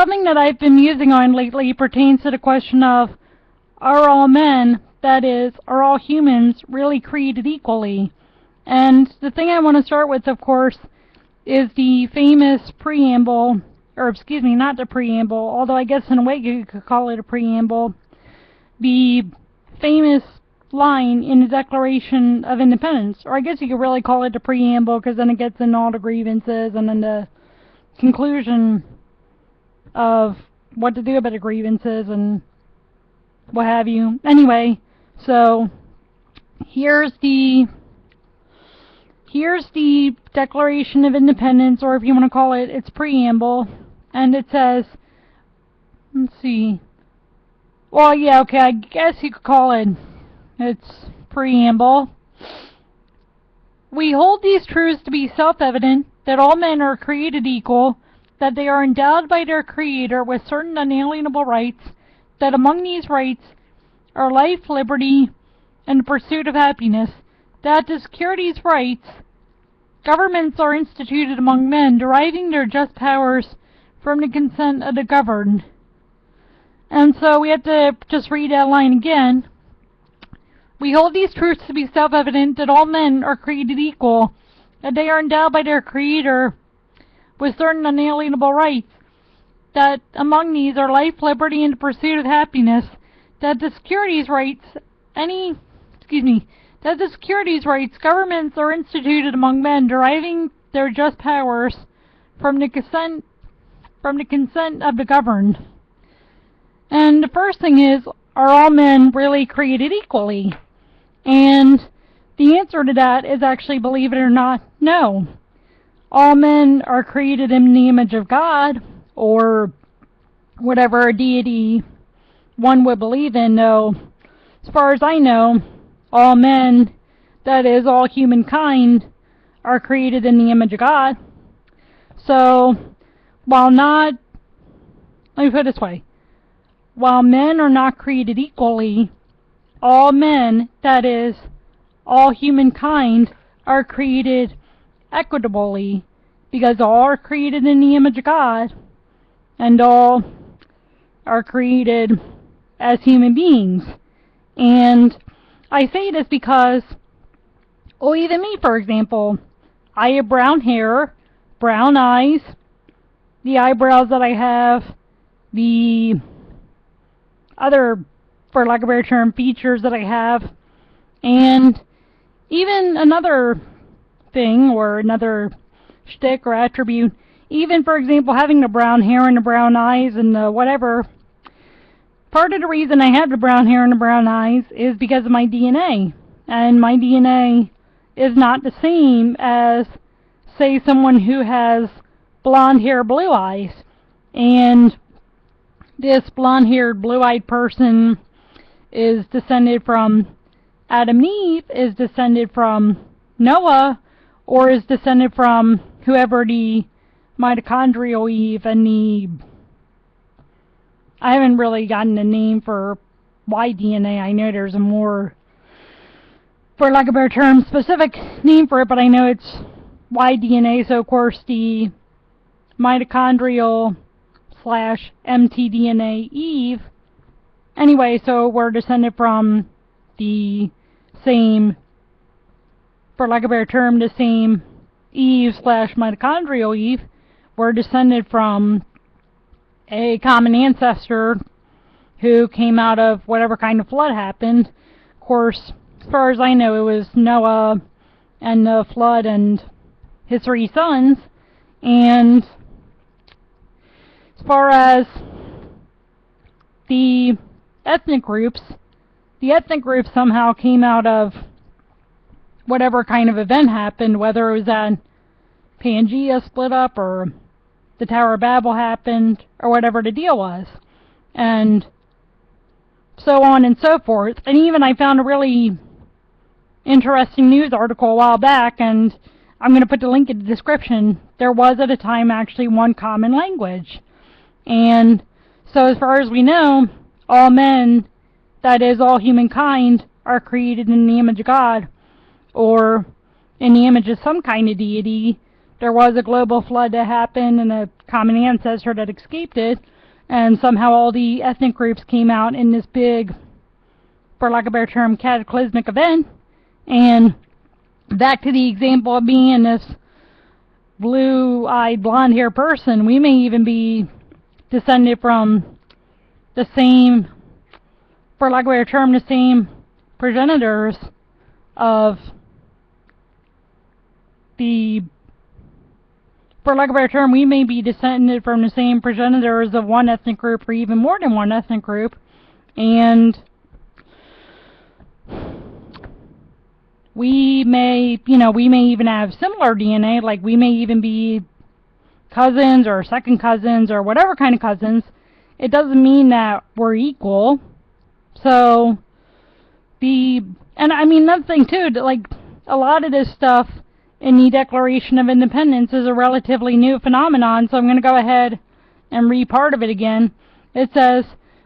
something that I've been musing on lately pertains to the question of, are all men, that is, are all humans, really created equally? And the thing I want to start with, of course, is the famous preamble, or excuse me, not the preamble, although I guess in a way you could call it a preamble, the famous line in the Declaration of Independence, or I guess you could really call it the preamble because then it gets into all the grievances and then the conclusion of what to do about the grievances and what have you. Anyway, so here's the Declaration of Independence, or if you want to call it its preamble, and it says, let's see, well, yeah, okay, I guess you could call it its preamble. We hold these truths to be self-evident, that all men are created equal, that they are endowed by their Creator with certain unalienable rights, that among these rights are life, liberty, and the pursuit of happiness, that to secure these rights, governments are instituted among men, deriving their just powers from the consent of the governed. And so we have to just read that line again. We hold these truths to be self-evident, that all men are created equal, that they are endowed by their Creator with certain unalienable rights, that among these are life, liberty, and the pursuit of happiness, that to secure these rights, governments are instituted among men, deriving their just powers from the consent of the governed. And the first thing is, are all men really created equally? And the answer to that is actually, believe it or not, no. All men are created in the image of God, or whatever deity one would believe in, though, as far as I know, all men, that is, all humankind, are created in the image of God. So, let me put it this way, while men are not created equally, all men, that is, all humankind, are created equitably, because all are created in the image of God, and all are created as human beings. And I say this because, even me, for example, I have brown hair, brown eyes, the eyebrows that I have, the other, for lack of a better term, features that I have, and even another thing, or another shtick or attribute, even, for example, having the brown hair and the brown eyes and the whatever, part of the reason I have the brown hair and the brown eyes is because of my DNA. And my DNA is not the same as, say, someone who has blonde hair, blue eyes. And this blonde-haired, blue-eyed person is descended from Adam and Eve, is descended from Noah, or is descended from whoever the mitochondrial Eve and the... I haven't really gotten a name for Y DNA. I know there's a more, for lack of a better term, specific name for it, but I know it's Y DNA, so of course the mitochondrial / mtDNA Eve. Anyway, so we're descended from the same, for lack of a better term, the same Eve / mitochondrial Eve. We're descended from a common ancestor who came out of whatever kind of flood happened. Of course, as far as I know, it was Noah and the flood and his 3 sons. And as far as the ethnic groups somehow came out of whatever kind of event happened, whether it was that Pangea split up or the Tower of Babel happened, or whatever the deal was, and so on and so forth. And even I found a really interesting news article a while back, and I'm going to put the link in the description. There was at a time actually one common language. And so as far as we know, all men, that is, all humankind, are created in the image of God, or in the image of some kind of deity, there was a global flood that happened and a common ancestor that escaped it, and somehow all the ethnic groups came out in this big, for lack of a better term, cataclysmic event. And back to the example of being this blue-eyed, blonde-haired person, we may even be descended from the same, for lack of a better term, the same progenitors of the, for lack of a better term, we may be descended from the same progenitors of one ethnic group or even more than one ethnic group, and we may even have similar DNA, like we may even be cousins or second cousins or whatever kind of cousins. It doesn't mean that we're equal. So, and I mean, another thing too, like, a lot of this stuff in the Declaration of Independence is a relatively new phenomenon, so I'm going to go ahead and read part of it again. It says,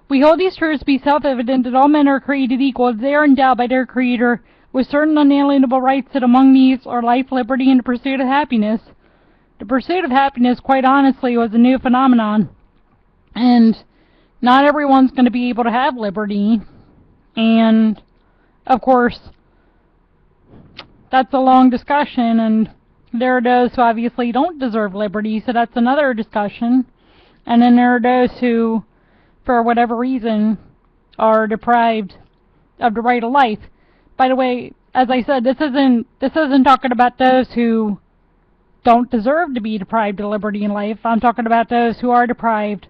"We hold these truths to be self-evident that all men are created equal, that they are endowed by their Creator with certain unalienable rights, that among these are life, liberty, and the pursuit of happiness." The pursuit of happiness, quite honestly, was a new phenomenon. And not everyone's going to be able to have liberty. And, of course, that's a long discussion, and there are those who obviously don't deserve liberty, so that's another discussion. And then there are those who, for whatever reason, are deprived of the right of life. By the way, as I said, this isn't talking about those who don't deserve to be deprived of liberty and life. I'm talking about those who are deprived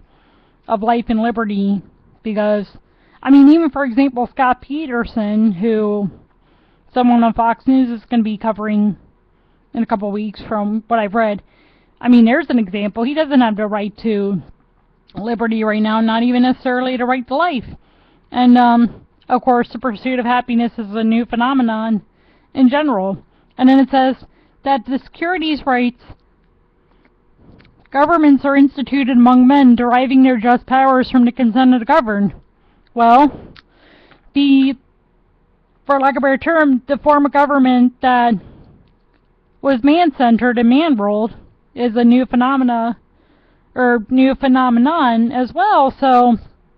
of life and liberty, because, I mean, even for example, Scott Peterson, who someone on Fox News is going to be covering in a couple weeks from what I've read. I mean, there's an example. He doesn't have the right to liberty right now, not even necessarily the right to life. And, of course, the pursuit of happiness is a new phenomenon in general. And then it says that to secure these rights, governments are instituted among men, deriving their just powers from the consent of the governed. Well, for lack of a better term, the form of government that was man-centered and man-ruled is a new phenomenon as well. So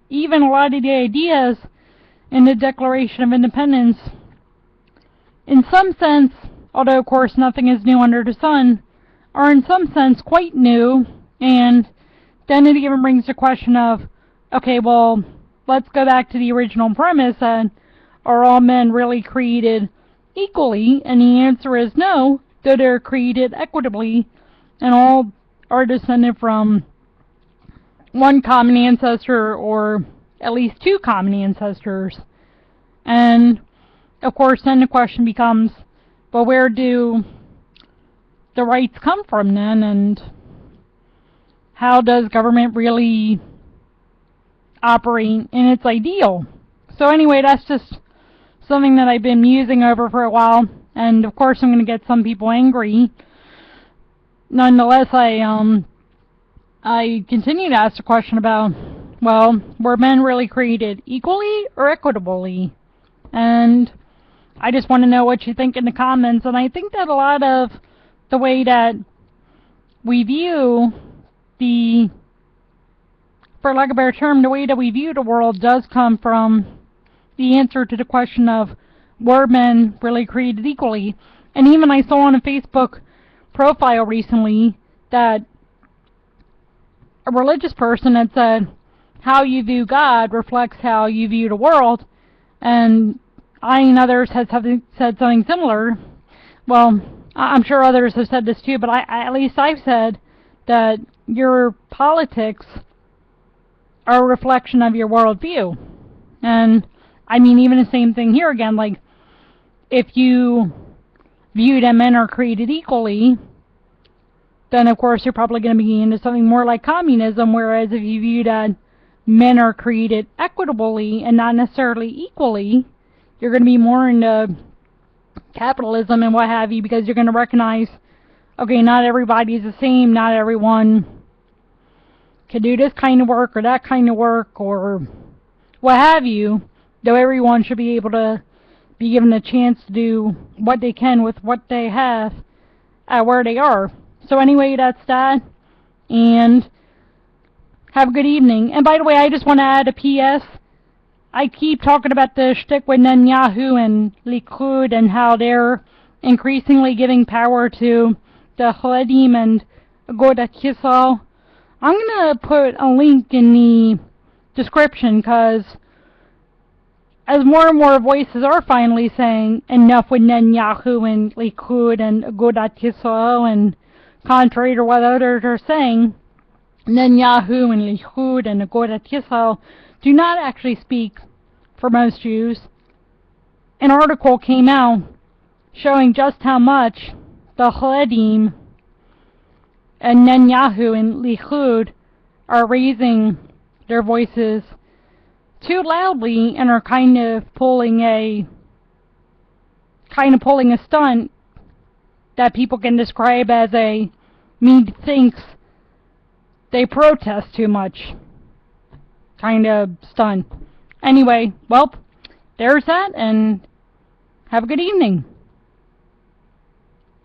even a lot of the ideas in the Declaration of Independence, in some sense, although of course nothing is new under the sun, are in some sense quite new. And then it even brings the question of, okay, well, let's go back to the original premise, and are all men really created equally? And the answer is no, though they're created equitably, and all are descended from one common ancestor, or at least two common ancestors. And, of course, then the question becomes, well, where do the rights come from then, and how does government really operate in its ideal? So anyway, that's just something that I've been musing over for a while, and of course I'm going to get some people angry. Nonetheless, I continue to ask the question about, well, were men really created equally or equitably? And I just want to know what you think in the comments. And I think that a lot of the way that we view for lack of a better term, the way that we view the world does come from the answer to the question of, were men really created equally? And even I saw on a Facebook profile recently that a religious person had said, how you view God reflects how you view the world. And I and others had said something similar. Well, I'm sure others have said this too, but at least I've said that your politics are a reflection of your worldview. And I mean, even the same thing here again, like, if you view that men are created equally, then of course you're probably going to be into something more like communism, whereas if you view that men are created equitably and not necessarily equally, you're going to be more into capitalism and what have you, because you're going to recognize, okay, not everybody is the same, not everyone can do this kind of work or that kind of work or what have you, though everyone should be able to be given a chance to do what they can with what they have at where they are. So anyway, that's that. And have a good evening. And by the way, I just want to add a P.S. I keep talking about the shtick with Netanyahu and Likud and how they're increasingly giving power to the Haredim and Agudat Yisrael. I'm going to put a link in the description because as more and more voices are finally saying enough with Netanyahu and Likud and Agudat Yisrael, and contrary to what others are saying, Netanyahu and Likud and Agudat Yisrael do not actually speak for most Jews. An article came out showing just how much the Haredim and Netanyahu and Likud are raising their voices too loudly and are kind of pulling a stunt that people can describe as a methinks they protest too much kind of stunt. Anyway, well, there's that, and have a good evening.